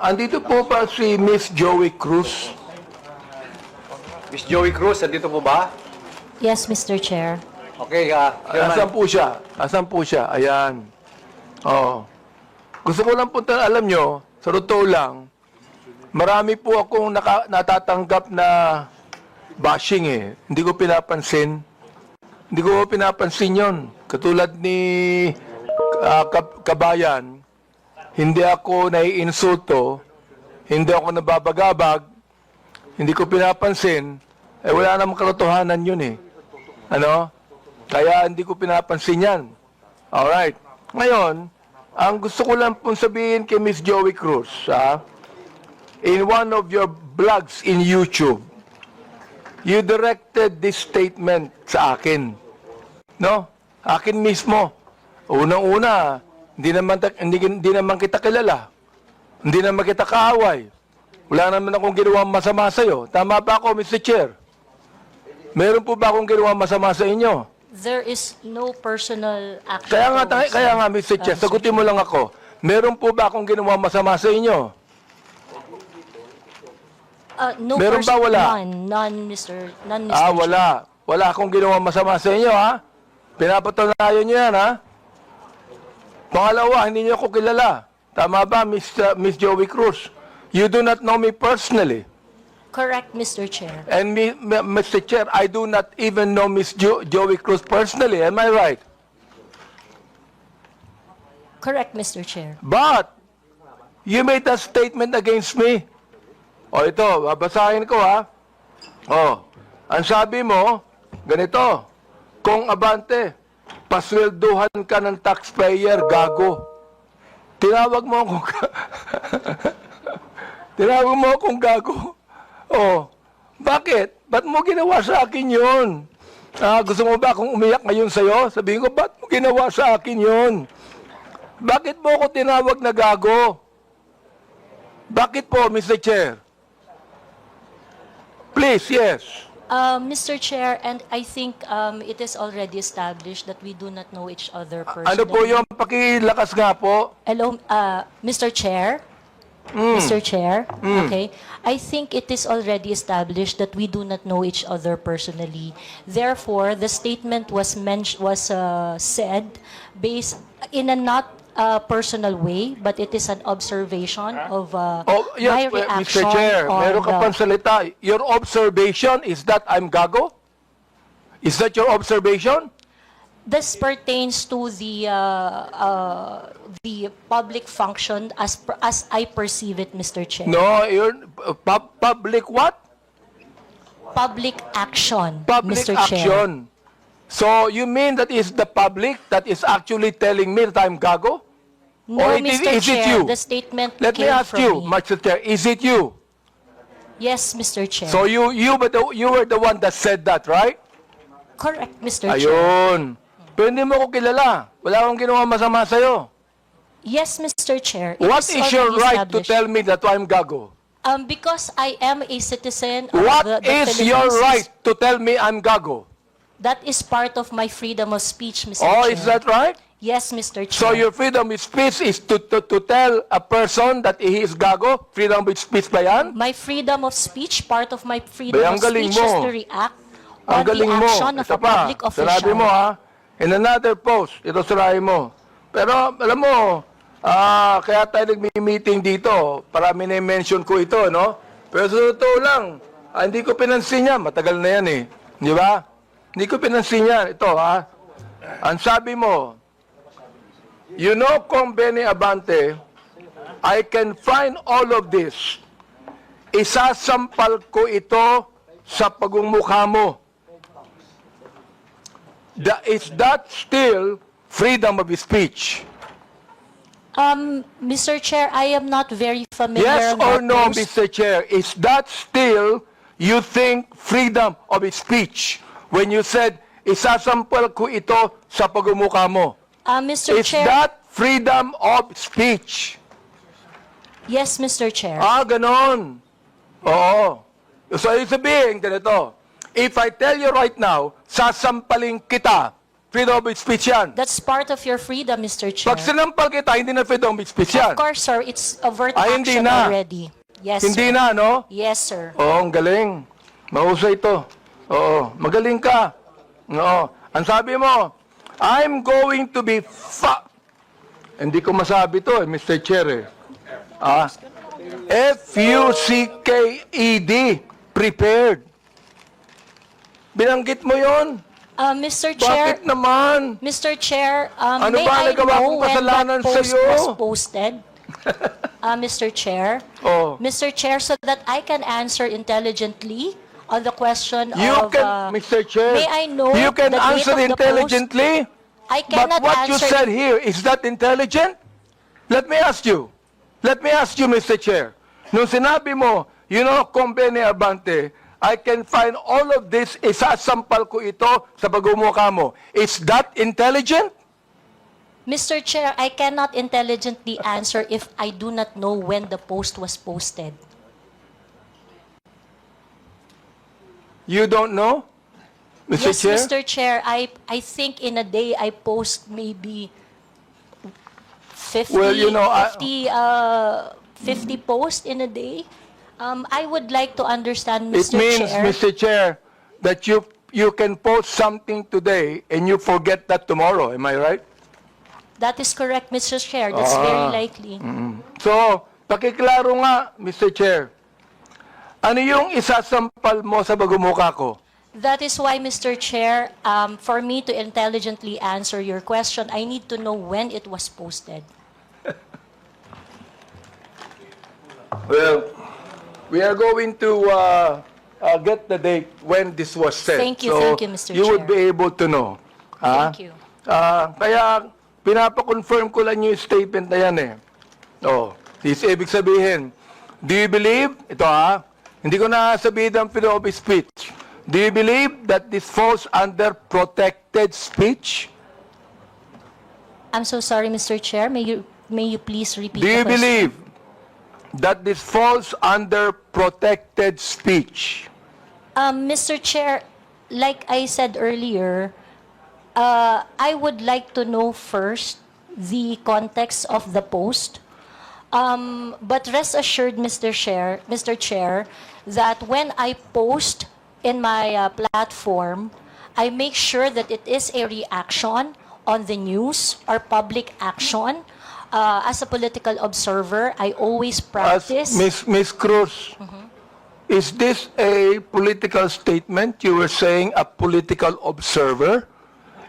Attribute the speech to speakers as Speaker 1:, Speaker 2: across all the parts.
Speaker 1: Andito po ba si Miss Joie Cruz?
Speaker 2: Miss Joie Cruz, andito po ba?
Speaker 3: Yes, Mr. Chair.
Speaker 2: Okay,
Speaker 1: Asan po siya? Asan po siya? Ayan. Oo. Gusto ko lang po alam nyo, sa totoo lang, marami po akong natatanggap na bashing eh. Hindi ko pinapansin. Hindi ko pinapansin yon. Katulad ni Kabayan, hindi ako naiinsulto, hindi ako nababagabag, hindi ko pinapansin, eh wala namang katotohanan yun eh. Ano? Kaya hindi ko pinapansin yan. Alright. Ngayon, ang gusto ko lang pong sabihin kay Miss Joie Cruz, in one of your vlogs in YouTube, you directed this statement sa akin. No? Akin mismo. Unang-una, hindi naman kita kilala. Hindi naman kita kaaway. Wala naman akong ginawang masama sa'yo. Tama ba ako, Mr. Chair? Meron po ba akong ginawang masama sa inyo?
Speaker 3: There is no personal action.
Speaker 1: Kaya nga, Mr. Chair, sagutin mo lang ako. Meron po ba akong ginawang masama sa inyo?
Speaker 3: No
Speaker 1: Meron ba wala?
Speaker 3: None, Mr.
Speaker 1: Wala. Wala akong ginawang masama sa inyo, ha? Pinapatunayan nyo yan, ha? Pangalawa, hindi niyo ako kilala. Tama ba, Miss Joie Cruz? You do not know me personally.
Speaker 3: Correct, Mr. Chair.
Speaker 1: And Mr. Chair, I do not even know Miss Joie Cruz personally. Am I right?
Speaker 3: Correct, Mr. Chair.
Speaker 1: But, you made a statement against me. O ito, babasahin ko ha. O, ang sabi mo, ganito, kung Abante, paswelduhan ka ng taxpayer, gago. Tinawag mo akong tinawag mo akong gago. O, bakit? Ba't mo ginawa sa akin yun? Gusto mo ba akong umiyak ngayon sa'yo? Sabihin ko, ba't mo ginawa sa akin yun? Bakit mo ako tinawag na gago? Bakit po, Mr. Chair? Please, yes.
Speaker 3: Mr. Chair, and I think it is already established that we do not know each other personally.
Speaker 1: Ano po yung pakilakas nga po?
Speaker 3: Hello, Mr. Chair? Mr. Chair? Okay. I think it is already established that we do not know each other personally. Therefore, the statement was said based in a not personal way, but it is an observation of my reaction
Speaker 1: Mr. Chair,
Speaker 3: on
Speaker 1: meron ka pang salita. Your observation is that I'm gago? Is that your observation?
Speaker 3: This pertains to the public function as I perceive it, Mr. Chair.
Speaker 1: No, you're public what?
Speaker 3: Public action,
Speaker 1: Public
Speaker 3: Mr. Chair.
Speaker 1: action. So you mean that is the public that is actually telling me that I'm gago?
Speaker 3: No,
Speaker 1: Or
Speaker 3: Mr.
Speaker 1: is it
Speaker 3: Chair,
Speaker 1: you?
Speaker 3: the statement
Speaker 1: Let me
Speaker 3: came
Speaker 1: ask
Speaker 3: from
Speaker 1: you,
Speaker 3: me.
Speaker 1: Mr. Chair, is it you?
Speaker 3: Yes, Mr. Chair.
Speaker 1: So you were the one that said that, right?
Speaker 3: Correct, Mr. Chair.
Speaker 1: Ayun. Pero hindi mo ko kilala. Wala akong ginawa masama sa'yo.
Speaker 3: Yes, Mr. Chair.
Speaker 1: What is your
Speaker 3: already
Speaker 1: right to
Speaker 3: established.
Speaker 1: tell me that I'm gago?
Speaker 3: Because I am a citizen of
Speaker 1: What
Speaker 3: the
Speaker 1: is
Speaker 3: Philippines.
Speaker 1: your right to tell me I'm gago?
Speaker 3: That is part of my freedom of speech, Mr.
Speaker 1: Oh,
Speaker 3: Chair.
Speaker 1: is that right?
Speaker 3: Yes, Mr. Chair.
Speaker 1: So your freedom of speech is to tell a person that he is gago? Freedom of speech ba yan?
Speaker 3: My freedom of speech, part of my freedom
Speaker 1: Ang
Speaker 3: of
Speaker 1: galing
Speaker 3: speech is
Speaker 1: mo.
Speaker 3: to react
Speaker 1: Ang
Speaker 3: on the
Speaker 1: galing mo.
Speaker 3: action of
Speaker 1: Ito
Speaker 3: a
Speaker 1: pa,
Speaker 3: public official.
Speaker 1: sinabi mo ha, in another post, ito sirahin mo. Pero alam mo, kaya tayo nagmi-meeting dito, para mini-mention ko ito, no? Pero sa totoo lang, hindi ko pinansin yan, matagal na yan eh. Di ba? Hindi ko pinansin yan. Ito ha, ang sabi mo, you know, kung Benny Abante, I can find all of this. Isasampal ko ito sa pagmumukha mo. Is that still freedom of speech?
Speaker 3: Mr. Chair, I am not very familiar.
Speaker 1: Yes
Speaker 3: on
Speaker 1: or
Speaker 3: that
Speaker 1: no,
Speaker 3: post.
Speaker 1: Mr. Chair? Is that still, you think, freedom of speech? When you said, isasampal ko ito sa pagmumukha mo.
Speaker 3: Mr.
Speaker 1: Is
Speaker 3: Chair,
Speaker 1: that freedom of speech?
Speaker 3: yes, Mr. Chair.
Speaker 1: Ganon. Oo. So, ibig sabihin, ganito. If I tell you right now, sasampalin kita, freedom of speech yan.
Speaker 3: That's part of your freedom, Mr. Chair.
Speaker 1: Pag sinampal kita, hindi na freedom of speech yan.
Speaker 3: Of course, sir, it's overt
Speaker 1: Ay, hindi
Speaker 3: action
Speaker 1: na.
Speaker 3: already. Yes,
Speaker 1: Hindi
Speaker 3: sir.
Speaker 1: na, no?
Speaker 3: Yes, sir.
Speaker 1: Oo, ang galing. Mahusay ito. Oo, magaling ka. Oo. Ang sabi mo, I'm going to be Hindi ko masabi to, Mr. Chair. F-U-C-K-E-D. Prepared. Binanggit mo yon.
Speaker 3: Mr. Chair,
Speaker 1: Bakit naman?
Speaker 3: Mr. Chair,
Speaker 1: Ano
Speaker 3: may
Speaker 1: ba
Speaker 3: I
Speaker 1: nagawa
Speaker 3: know
Speaker 1: kong
Speaker 3: when
Speaker 1: kasalanan
Speaker 3: that post
Speaker 1: sa'yo?
Speaker 3: was posted? Mr. Chair?
Speaker 1: Oh.
Speaker 3: Mr. Chair, so that I can answer intelligently on the question
Speaker 1: You
Speaker 3: of...
Speaker 1: can, Mr. Chair,
Speaker 3: may I know
Speaker 1: you can
Speaker 3: the date
Speaker 1: answer
Speaker 3: of the
Speaker 1: intelligently,
Speaker 3: I
Speaker 1: but
Speaker 3: cannot
Speaker 1: what you
Speaker 3: answer...
Speaker 1: said here, is that intelligent? Let me ask you, Mr. Chair. Nung sinabi mo, you know, Company Abante, I can find all of this, isasampal ko ito sa pagmumukha mo. Is that intelligent?
Speaker 3: Mr. Chair, I cannot intelligently answer if I do not know when the post was posted.
Speaker 1: You don't know, Mr.
Speaker 3: Yes,
Speaker 1: Chair?
Speaker 3: Mr. Chair, I think in a day I post maybe 50,
Speaker 1: Well, you know,
Speaker 3: 50 posts in a day. I would like to understand,
Speaker 1: It
Speaker 3: Mr.
Speaker 1: means,
Speaker 3: Chair.
Speaker 1: Mr. Chair, that you can post something today and you forget that tomorrow. Am I right?
Speaker 3: That is correct, Mr. Chair. That's very likely.
Speaker 1: So, pakiklaro nga, Mr. Chair. Ano yung isasampal mo sa bagumukha ko?
Speaker 3: That is why, Mr. Chair, for me to intelligently answer your question, I need to know when it was posted.
Speaker 1: Well, we are going to get the date when this was said.
Speaker 3: Thank you, Mr.
Speaker 1: You would
Speaker 3: Chair.
Speaker 1: be able to know.
Speaker 3: Thank you.
Speaker 1: Kaya, pinapakonfirm ko lang yung statement na yan eh. Ibig sabihin, do you believe, hindi ko na sabihin ang freedom of speech. Do you believe that this falls under protected speech?
Speaker 3: I'm so sorry, Mr. Chair. May you please repeat
Speaker 1: Do
Speaker 3: the
Speaker 1: you
Speaker 3: question?
Speaker 1: believe that this falls under protected speech?
Speaker 3: Mr. Chair, like I said earlier, I would like to know first the context of the post. But rest assured, Mr. Chair, that when I post in my platform, I make sure that it is a reaction on the news or public action. As a political observer, I always practice...
Speaker 1: Miss Cruz, is this a political statement? You were saying a political observer.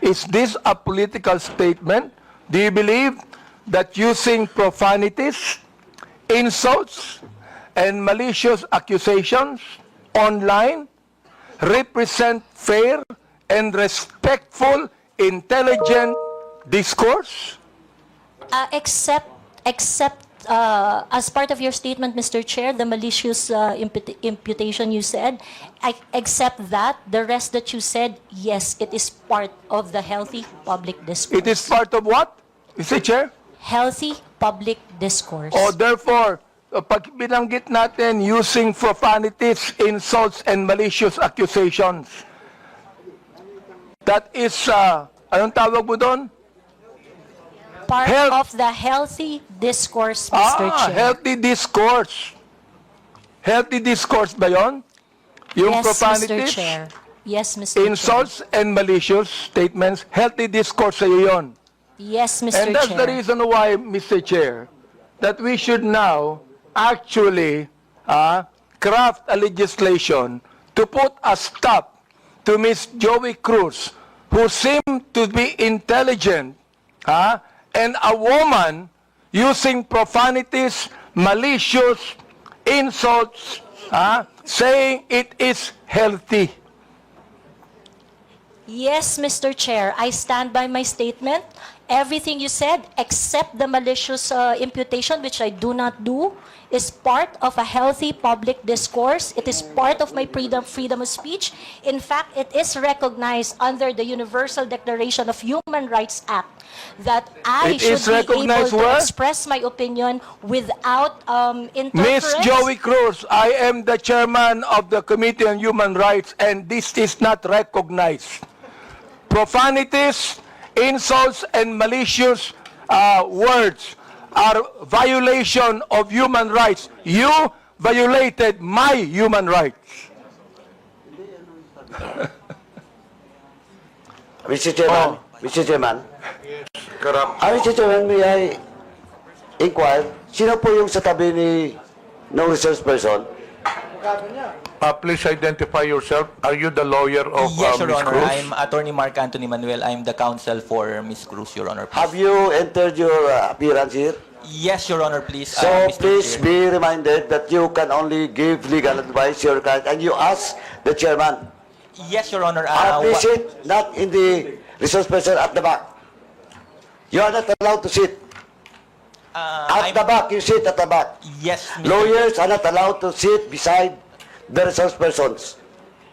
Speaker 1: Is this a political statement? Do you believe that using profanities, insults, and malicious accusations online represent fair and respectful, intelligent discourse?
Speaker 3: Except as part of your statement, Mr. Chair, the malicious imputation you said, except that, the rest that you said, yes, it is part of the healthy public discourse.
Speaker 1: It is part of what, Mr. Chair?
Speaker 3: Healthy public discourse.
Speaker 1: Therefore, pag binanggit natin using profanities, insults, and malicious accusations, that is, anong tawag mo doon?
Speaker 3: Part
Speaker 1: health-
Speaker 3: of the healthy discourse, Mr. Chair.
Speaker 1: Healthy discourse. Healthy discourse ba yon? Yung
Speaker 3: Yes, Mr.
Speaker 1: profanities,
Speaker 3: Chair. Yes, Mr. Chair.
Speaker 1: insults, and malicious statements, healthy discourse sa'yo yon.
Speaker 3: Yes, Mr.
Speaker 1: And that's
Speaker 3: Chair.
Speaker 1: the reason why, Mr. Chair, that we should now actually craft a legislation to put a stop to Miss Joie Cruz, who seemed to be intelligent, and a woman using profanities, malicious insults, saying it is healthy.
Speaker 3: Yes, Mr. Chair, I stand by my statement. Everything you said, except the malicious imputation, which I do not do, is part of a healthy public discourse. It is part of my freedom of speech. In fact, it is recognized under the Universal Declaration of Human Rights Act that I
Speaker 1: It is
Speaker 3: should be able
Speaker 1: recognized
Speaker 3: to
Speaker 1: where?
Speaker 3: express my opinion without
Speaker 1: Miss
Speaker 3: interference.
Speaker 1: Joie Cruz, I am the chairman of the Committee on Human Rights, and this is not recognized. profanities, insults, and malicious words are violation of human rights. You violated my human rights.
Speaker 4: Mr. Chairman, Mr. Chairman, Mr. Chairman, may I inquire, sino po yung sa tabi ni no resource person?
Speaker 5: Please identify yourself. Are you the lawyer of
Speaker 6: Yes, Your
Speaker 5: Ms.
Speaker 6: Honor.
Speaker 5: Cruz?
Speaker 6: I'm Attorney Mark Anthony Manuel. I'm the counsel for Ms. Cruz, Your Honor. Please.
Speaker 4: Have you entered your appearance here?
Speaker 6: Yes, Your Honor, please.
Speaker 4: So
Speaker 6: Mr.
Speaker 4: please
Speaker 6: Chair.
Speaker 4: be reminded that you can only give legal advice to your client and you ask the chairman.
Speaker 6: Yes, Your Honor.
Speaker 4: Please sit not in the resource person at the back. You are not allowed to sit. At the back, you sit at the back.
Speaker 6: Yes, Mr.
Speaker 4: Lawyers are not allowed to sit beside the resource persons.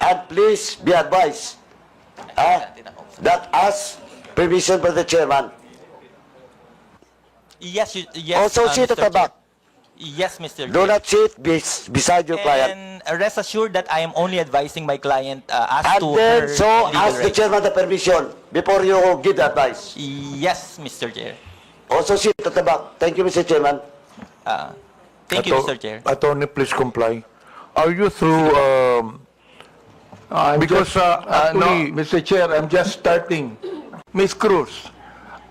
Speaker 4: And please be advised that ask permission from the chairman.
Speaker 6: Yes, yes.
Speaker 4: Also sit at
Speaker 6: Mr.
Speaker 4: the back.
Speaker 6: Chair. Yes, Mr.
Speaker 4: Do
Speaker 6: Chair.
Speaker 4: not sit beside your client.
Speaker 6: And rest assured that I am only advising my client as
Speaker 4: And
Speaker 6: to
Speaker 4: then,
Speaker 6: her
Speaker 4: so
Speaker 6: legal
Speaker 4: ask the
Speaker 6: rights.
Speaker 4: chairman the permission before you give the advice.
Speaker 6: Yes, Mr. Chair.
Speaker 4: Also sit at the back. Thank you, Mr. Chairman.
Speaker 6: Thank you, Mr. Chair.
Speaker 5: Attorney, please comply. Are you through, because
Speaker 1: no,
Speaker 5: actually,
Speaker 1: Mr. Chair, I'm just starting. Ms. Cruz,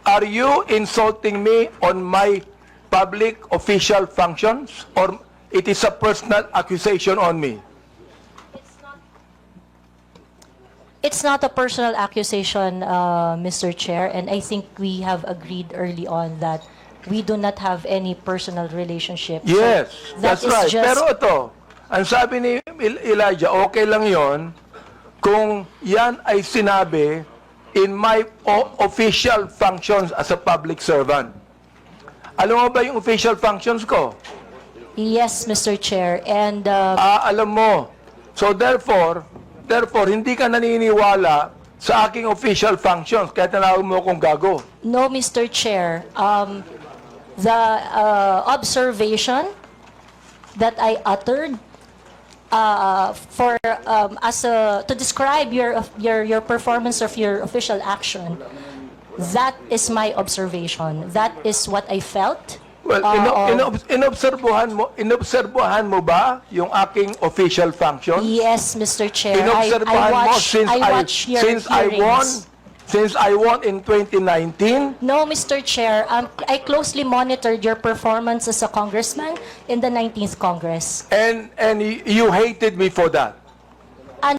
Speaker 1: are you insulting me on my public official functions, or it is a personal accusation on me?
Speaker 3: It's not a personal accusation, Mr. Chair, and I think we have agreed early on that we do not have any personal relationship. So
Speaker 1: Yes,
Speaker 3: that
Speaker 1: that's
Speaker 3: is
Speaker 1: right.
Speaker 3: just-
Speaker 1: Pero ito, ang sabi ni Elijah, okay lang yon kung yan ay sinabi in my official functions as a public servant. Alam mo ba yung official functions ko?
Speaker 3: Yes, Mr. Chair, and
Speaker 1: Alam mo. So therefore, hindi ka naniniwala sa aking official functions, kaya tinawag mo akong gago.
Speaker 3: no, Mr. Chair, the observation that I uttered to describe your performance of your official action, that is my observation. That is what I felt.
Speaker 1: Well, inobserbuhan mo ba yung aking official functions?
Speaker 3: Yes, Mr. Chair.
Speaker 1: Inobserbuhan mo
Speaker 3: Since
Speaker 1: I won in 2019?
Speaker 3: No, Mr. Chair. I closely monitored your performance as a congressman in the 19th Congress.
Speaker 1: And you hated me for that.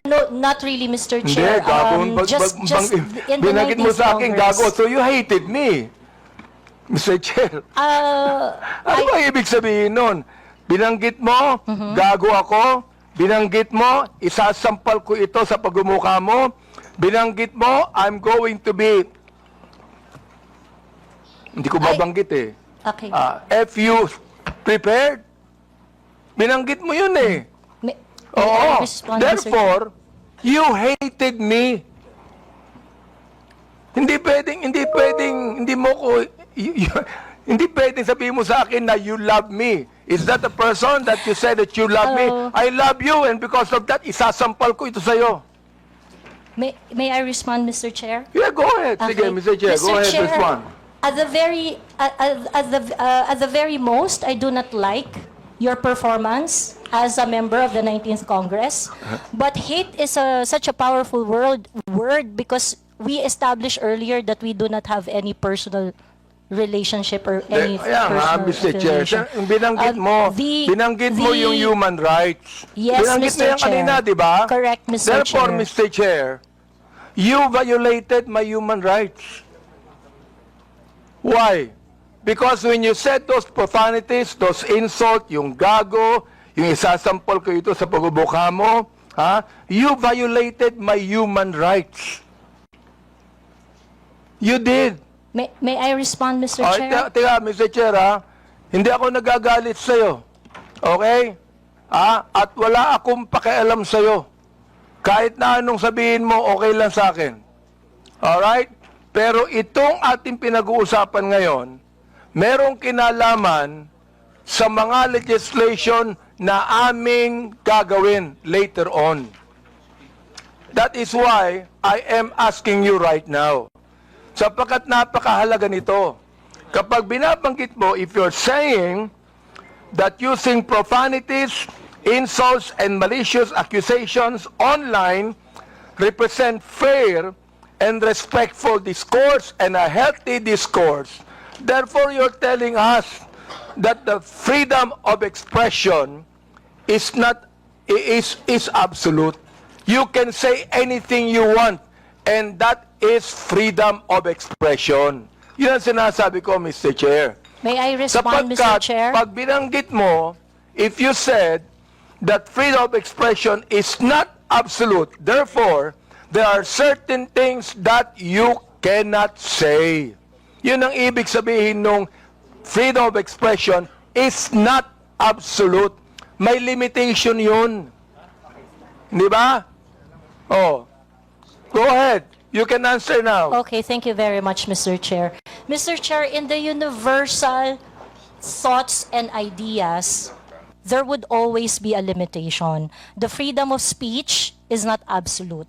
Speaker 3: No, not really, Mr.
Speaker 1: Hindi,
Speaker 3: Chair.
Speaker 1: gago.
Speaker 3: Just in the
Speaker 1: Binagit mo
Speaker 3: 19th
Speaker 1: sa akin
Speaker 3: Congress.
Speaker 1: gago, so you hated me. Mr. Chair. Ano ba ibig sabihin nun? Binanggit mo, gago ako. Binanggit mo, isasampal ko ito sa pagmumukha mo. Binanggit mo, I'm going to be... Hindi ko babanggit eh.
Speaker 3: Okay.
Speaker 1: If you prepared, binanggit mo yun eh.
Speaker 3: May
Speaker 1: Oo.
Speaker 3: I respond, Mr. Chair?
Speaker 1: Therefore, you hated me. Hindi pwedeng sabihin mo sa akin na you love me. Is that the person that you said that you love me? I love you, and because of that, isasampal ko ito sa'yo.
Speaker 3: May I respond, Mr. Chair?
Speaker 1: Yeah, go ahead. Sige,
Speaker 3: Okay.
Speaker 1: Mr. Chair, go ahead, respond.
Speaker 3: At the very most, I do not like your performance as a member of the 19th Congress. But hate is such a powerful word because we established earlier that we do not have any personal relationship or any
Speaker 1: Kaya nga,
Speaker 3: personal
Speaker 1: Mr. Chair,
Speaker 3: affiliation.
Speaker 1: binanggit mo yung human rights.
Speaker 3: Yes,
Speaker 1: Binanggit mo
Speaker 3: Mr.
Speaker 1: yan kanina,
Speaker 3: Chair.
Speaker 1: di ba?
Speaker 3: Correct, Mr.
Speaker 1: Therefore,
Speaker 3: Chair.
Speaker 1: Mr. Chair, you violated my human rights. Why? Because when you said those profanities, those insults, yung gago, yung isasampol ko ito sa pagbubuka mo, you violated my human rights. You did.
Speaker 3: May I respond, Mr. Chair?
Speaker 1: Teka, Mr. Chair, hindi ako nagagalit sa'yo. Okay? At wala akong pakialam sa'yo. Kahit na anong sabihin mo, okay lang sa akin. Alright? Pero itong ating pinag-uusapan ngayon, merong kinalaman sa mga legislation na aming gagawin later on. That is why I am asking you right now. Sapagkat napakahalaga nito. Kapag binabanggit mo, if you're saying that using profanities, insults, and malicious accusations online represent fair and respectful discourse and a healthy discourse, therefore you're telling us that the freedom of expression is not is absolute. You can say anything you want, and that is freedom of expression. Yun ang sinasabi ko, Mr. Chair.
Speaker 3: May I respond, Mr.
Speaker 1: Sapagkat,
Speaker 3: Chair?
Speaker 1: pag binanggit mo, if you said that freedom of expression is not absolute, therefore, there are certain things that you cannot say. Yun ang ibig sabihin nung freedom of expression is not absolute. May limitation yun. Di ba? Oh. Go ahead. You can answer now.
Speaker 3: Okay, thank you very much, Mr. Chair. Mr. Chair, in the universal thoughts and ideas, there would always be a limitation. The freedom of speech is not absolute.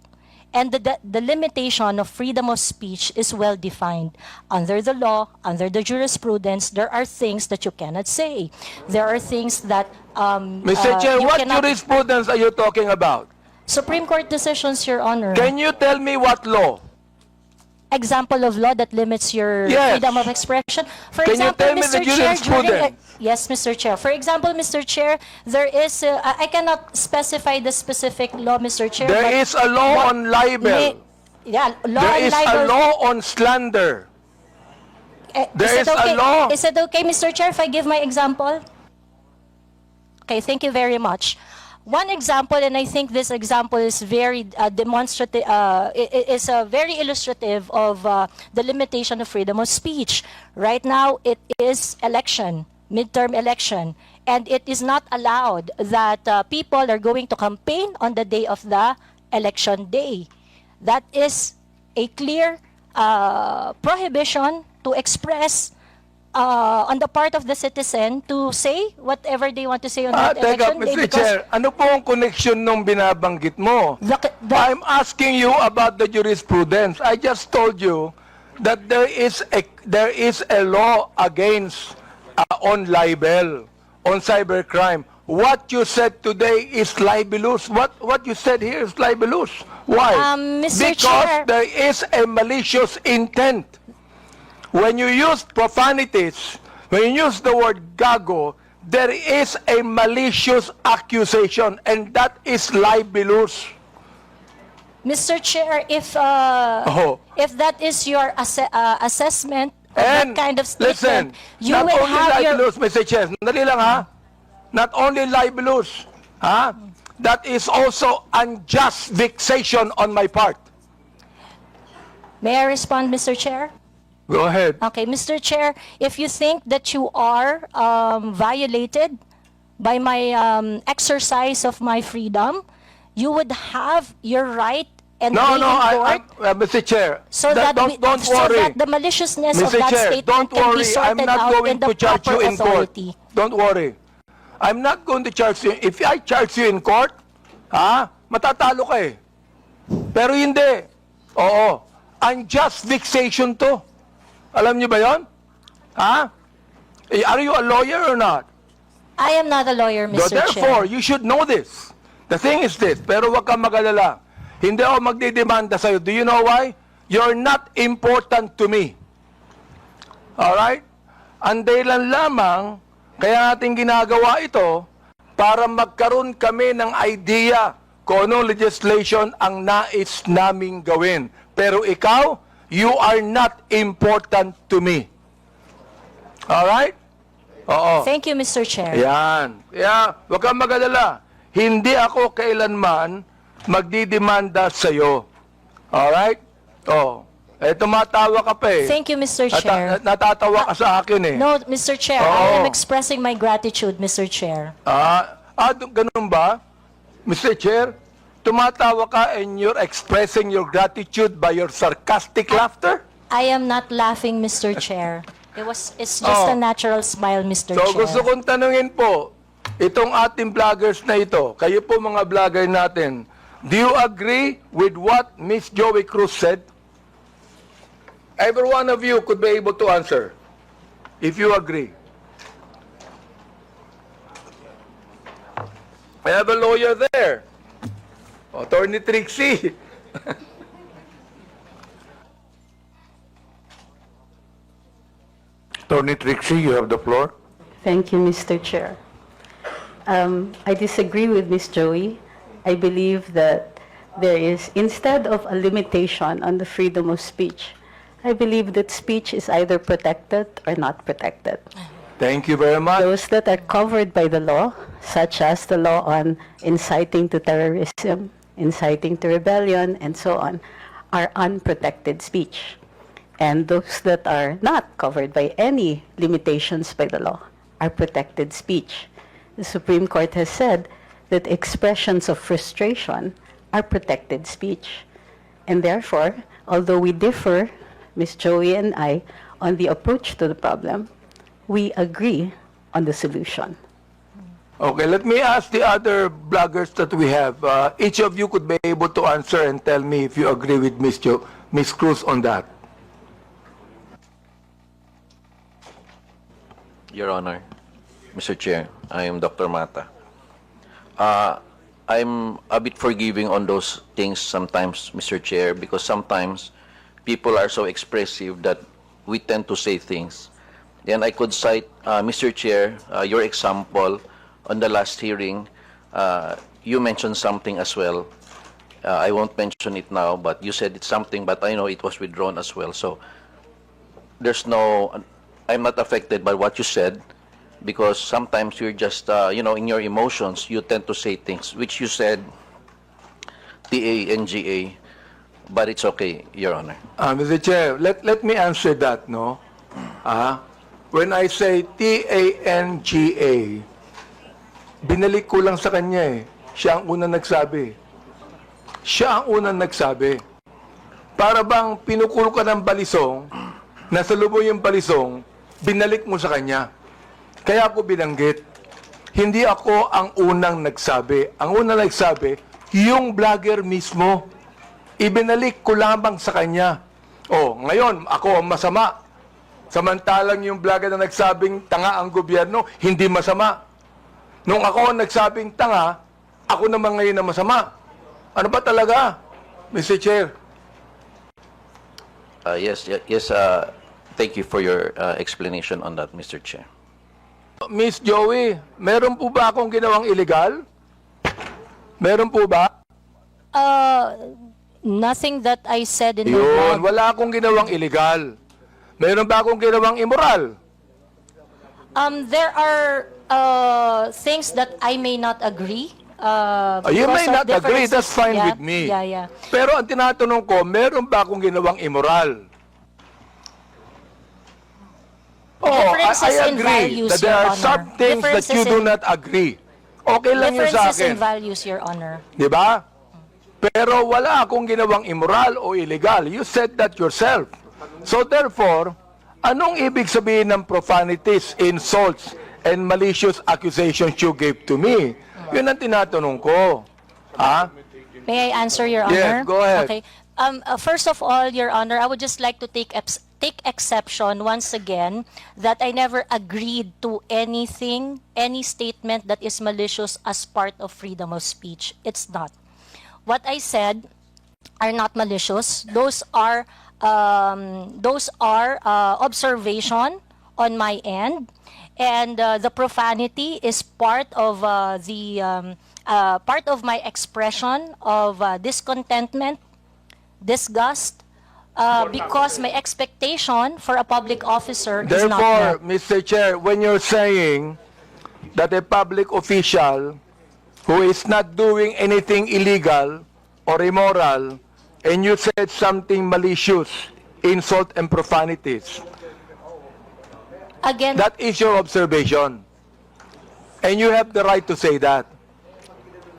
Speaker 3: And the limitation of freedom of speech is well defined. Under the law, under the jurisprudence, there are things that you cannot say. There are things that
Speaker 1: Mr. Chair,
Speaker 3: you
Speaker 1: what
Speaker 3: cannot...
Speaker 1: jurisprudence are you talking about?
Speaker 3: Supreme Court decisions, Your Honor.
Speaker 1: Can you tell me what law?
Speaker 3: Example of law that limits your
Speaker 1: Yes.
Speaker 3: freedom of expression. For
Speaker 1: Can you
Speaker 3: example,
Speaker 1: tell me the
Speaker 3: Mr. Chair,
Speaker 1: jurisprudence?
Speaker 3: yes, Mr. Chair. For example, Mr. Chair, there is, I cannot specify the specific law, Mr. Chair.
Speaker 1: There
Speaker 3: but
Speaker 1: is a law on libel.
Speaker 3: Yeah, law
Speaker 1: There
Speaker 3: on
Speaker 1: is a
Speaker 3: libel.
Speaker 1: law on slander. There is
Speaker 3: Is it
Speaker 1: a
Speaker 3: okay?
Speaker 1: law.
Speaker 3: Is it okay, Mr. Chair, if I give my example? Okay, thank you very much. One example, and I think this example is very demonstrative, is very illustrative of the limitation of freedom of speech. Right now, it is election, midterm election, and it is not allowed that people are going to campaign on the day of the election day. That is a clear prohibition to express on the part of the citizen to say whatever they want to say on that
Speaker 1: Teka,
Speaker 3: election day.
Speaker 1: Mr. Chair, ano po ang connection nung binabanggit mo? I'm asking you about the jurisprudence. I just told you that there is a law against on libel, on cybercrime. What you said today is libelous. What you said here is libelous. Why?
Speaker 3: Mr.
Speaker 1: Because
Speaker 3: Chair.
Speaker 1: there is a malicious intent. When you use profanities, when you use the word gago, there is a malicious accusation, and that is libelous.
Speaker 3: Mr. Chair, if that is your assessment of that
Speaker 1: And
Speaker 3: kind of
Speaker 1: listen,
Speaker 3: statement, you
Speaker 1: not
Speaker 3: will
Speaker 1: only
Speaker 3: have your...
Speaker 1: libelous, Mr. Chair, dali lang ha, not only libelous, ha, that is also unjust vexation on my part.
Speaker 3: May I respond, Mr. Chair?
Speaker 1: Go ahead.
Speaker 3: Okay, Mr. Chair, if you think that you are violated by my exercise of my freedom, you would have your right and
Speaker 1: No,
Speaker 3: day
Speaker 1: no,
Speaker 3: in court
Speaker 1: Mr. Chair,
Speaker 3: so that,
Speaker 1: don't
Speaker 3: so
Speaker 1: worry.
Speaker 3: that the maliciousness of
Speaker 1: Mr.
Speaker 3: that
Speaker 1: Chair,
Speaker 3: statement
Speaker 1: don't
Speaker 3: can be
Speaker 1: worry.
Speaker 3: sorted
Speaker 1: I'm not
Speaker 3: out
Speaker 1: going
Speaker 3: in the
Speaker 1: to charge you
Speaker 3: proper
Speaker 1: in court.
Speaker 3: authority.
Speaker 1: Don't worry. I'm not going to charge you. If I charge you in court, matatalo ka eh. Pero hindi. Oo. Unjust vexation to. Alam niyo ba yon? Are you a lawyer or not?
Speaker 3: I am not a lawyer, Mr.
Speaker 1: Therefore,
Speaker 3: Chair.
Speaker 1: you should know this. The thing is this, pero wag kang mag-alala. Hindi ako magdidemanda sa'yo. Do you know why? You're not important to me. Alright? Ang dahilan lamang, kaya natin ginagawa ito, para magkaroon kami ng idea kung anong legislation ang nais naming gawin. Pero ikaw, you are not important to me. Alright? Oo.
Speaker 3: Thank you, Mr. Chair.
Speaker 1: Yan. Kaya, huwag kang mag-alala. Hindi ako kailanman magdidemanda sa'yo. Alright? Oh. Tumatawa ka pa eh.
Speaker 3: Thank you, Mr. Chair.
Speaker 1: Natatawa ka sa akin eh.
Speaker 3: No, Mr. Chair,
Speaker 1: Oo.
Speaker 3: I am expressing my gratitude, Mr. Chair.
Speaker 1: Ganun ba? Mr. Chair, tumatawa ka and you're expressing your gratitude by your sarcastic laughter?
Speaker 3: I am not laughing, Mr. Chair. It's just a natural smile, Mr.
Speaker 1: So
Speaker 3: Chair.
Speaker 1: gusto kong tanungin po, itong ating vloggers na ito, kayo po mga vlogger natin, Do you agree with what Miss Joie Cruz said? Every one of you could be able to answer if you agree. I have a lawyer there. Attorney Trixie.
Speaker 5: Attorney Trixie, you have the floor.
Speaker 7: Thank you, Mr. Chair. I disagree with Ms. Joey. I believe that there is, instead of a limitation on the freedom of speech, I believe that speech is either protected or not protected.
Speaker 1: Thank you very much.
Speaker 7: Those that are covered by the law, such as the law on inciting to terrorism, inciting to rebellion, and so on, are unprotected speech. And those that are not covered by any limitations by the law are protected speech. The Supreme Court has said that expressions of frustration are protected speech. And therefore, although we differ, Ms. Joey and I, on the approach to the problem, we agree on the solution.
Speaker 1: Okay, let me ask the other bloggers that we have. Each of you could be able to answer and tell me if you agree with Ms. Cruz on that.
Speaker 8: Your Honor, Mr. Chair, I am Dr. Mata. I'm a bit forgiving on those things sometimes, Mr. Chair, because sometimes people are so expressive that we tend to say things. And I could cite, Mr. Chair, your example on the last hearing. You mentioned something as well. I won't mention it now, but you said it's something, but I know it was withdrawn as well. So there's no, I'm not affected by what you said, because sometimes you're just, in your emotions, you tend to say things, which you said, T-A-N-G-A, but it's okay, Your Honor.
Speaker 1: Mr. Chair, let me answer that, no? When I say T-A-N-G-A, binalik ko lang sa kanya eh. Siya ang unang nagsabi. Siya ang unang nagsabi. Para bang pinukulo ka ng balisong, nasa lubong yung balisong, binalik mo sa kanya. Kaya ako binanggit. Hindi ako ang unang nagsabi. Ang unang nagsabi, yung vlogger mismo. Ibinalik ko lamang sa kanya. Oh, ngayon, ako ang masama. Samantalang yung vlogger na nagsabing tanga ang gobyerno, hindi masama. Nung ako ang nagsabing tanga, ako naman ngayon na masama. Ano ba talaga, Mr. Chair?
Speaker 8: Yes, thank you for your explanation on that, Mr. Chair.
Speaker 1: Miss Joey, meron po ba akong ginawang illegal? Meron po ba?
Speaker 3: Nothing that I said in the
Speaker 1: Yun,
Speaker 3: blog.
Speaker 1: wala akong ginawang illegal. Meron ba akong ginawang immoral?
Speaker 3: There are things that I may not agree.
Speaker 1: You
Speaker 3: because
Speaker 1: may
Speaker 3: of
Speaker 1: not agree,
Speaker 3: differences.
Speaker 1: that's fine
Speaker 3: Yeah,
Speaker 1: with me.
Speaker 3: Yeah.
Speaker 1: Pero ang tinatanong ko, meron ba akong ginawang immoral? Oh,
Speaker 3: Differences
Speaker 1: I
Speaker 3: in
Speaker 1: agree
Speaker 3: values,
Speaker 1: that there
Speaker 3: Your
Speaker 1: are
Speaker 3: Honor.
Speaker 1: some things that you do not agree. Okay lang yun sa
Speaker 3: Differences in
Speaker 1: akin.
Speaker 3: values, Your Honor.
Speaker 1: Di ba? Pero wala akong ginawang immoral o illegal. You said that yourself. So therefore, anong ibig sabihin ng profanities, insults, and malicious accusations you gave to me? Yun ang tinatanong ko. Ha?
Speaker 3: May I answer, Your
Speaker 1: Yes,
Speaker 3: Honor?
Speaker 1: go ahead.
Speaker 3: Okay. First of all, Your Honor, I would just like to take exception once again that I never agreed to anything, any statement that is malicious as part of freedom of speech. It's not. What I said are not malicious. Those are observation on my end, and the profanity is part of part of my expression of discontentment, disgust, because my expectation for a public officer is not
Speaker 1: Therefore,
Speaker 3: met.
Speaker 1: Mr. Chair, when you're saying that a public official who is not doing anything illegal or immoral, and you said something malicious, insult and profanities,
Speaker 3: Again,
Speaker 1: that is your observation. And you have the right to say that.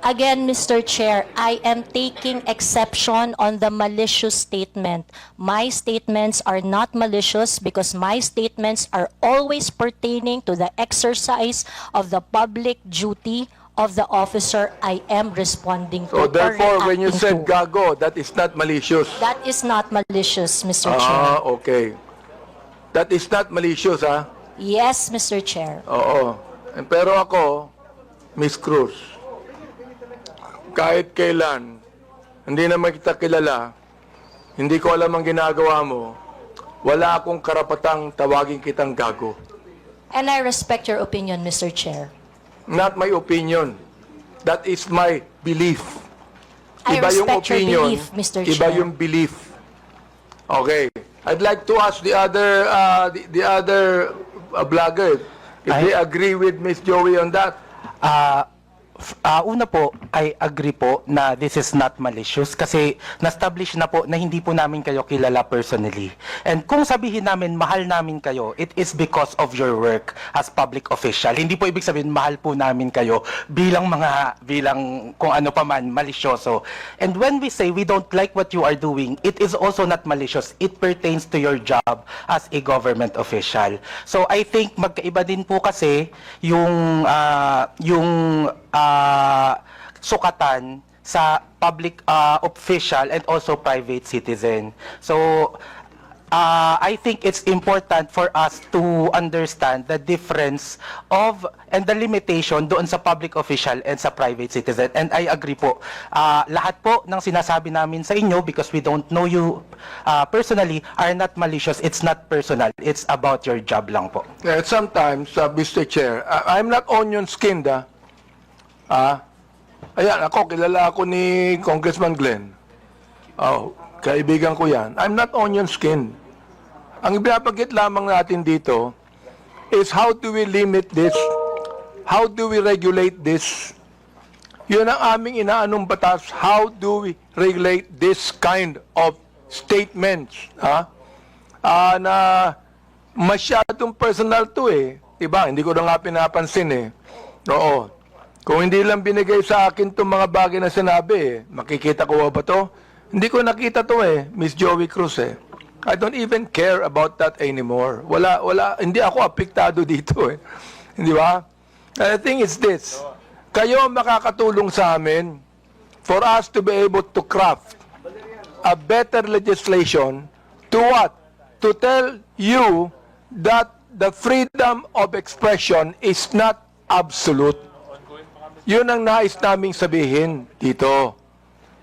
Speaker 3: Again, Mr. Chair, I am taking exception on the malicious statement. My statements are not malicious because my statements are always pertaining to the exercise of the public duty of the officer I am responding to
Speaker 1: So
Speaker 3: or
Speaker 1: therefore, when you
Speaker 3: reacting
Speaker 1: said
Speaker 3: to.
Speaker 1: gago, that is not malicious.
Speaker 3: That is not malicious, Mr.
Speaker 1: Ah,
Speaker 3: Chair.
Speaker 1: okay. That is not malicious, ha?
Speaker 3: Yes, Mr. Chair.
Speaker 1: Oo. Pero ako, Miss Cruz, kahit kailan, hindi naman kita kilala, hindi ko alam ang ginagawa mo, wala akong karapatang tawagin kitang gago.
Speaker 3: And I respect your opinion, Mr. Chair.
Speaker 1: Not my opinion. That is my belief.
Speaker 3: I
Speaker 1: Iba yung
Speaker 3: respect your
Speaker 1: opinion,
Speaker 3: belief, Mr.
Speaker 1: iba
Speaker 3: Chair.
Speaker 1: yung belief. Okay. I'd like to ask the other vlogger if they agree with Miss Joie on that.
Speaker 9: Una po, I agree po na this is not malicious kasi na-establish na po na hindi po namin kayo kilala personally. And kung sabihin namin mahal namin kayo, it is because of your work as public official. Hindi po ibig sabihin mahal po namin kayo bilang kung ano pa man, malisyoso. And when we say we don't like what you are doing, it is also not malicious. It pertains to your job as a government official. So I think magkaiba din po kasi yung sukatan sa public official and also private citizen. So, I think it's important for us to understand the difference of and the limitation doon sa public official and sa private citizen. And I agree po. Lahat po ng sinasabi namin sa inyo, because we don't know you personally, are not malicious. It's not personal. It's about your job lang po.
Speaker 1: Sometimes, Mr. Chair, I'm not onion skinned, ayan, kilala ako ni Congressman Glenn. Oh, kaibigan ko yan. I'm not onion skin. Ang ibinabagit lamang natin dito is how do we limit this? How do we regulate this? Yun ang aming inaanong batas. How do we regulate this kind of statements? Na masyadong personal to eh. Diba? Hindi ko na nga pinapansin eh. Oo. Kung hindi lang binigay sa akin itong mga bagay na sinabi, makikita ko ba to? Hindi ko nakita to Miss Joie Cruz I don't even care about that anymore. Hindi ako apektado dito Hindi ba? I think it's this. Kayo makakatulong sa amin for us to be able to craft a better legislation to what? To tell you that the freedom of expression is not absolute. Yun ang nais naming sabihin dito.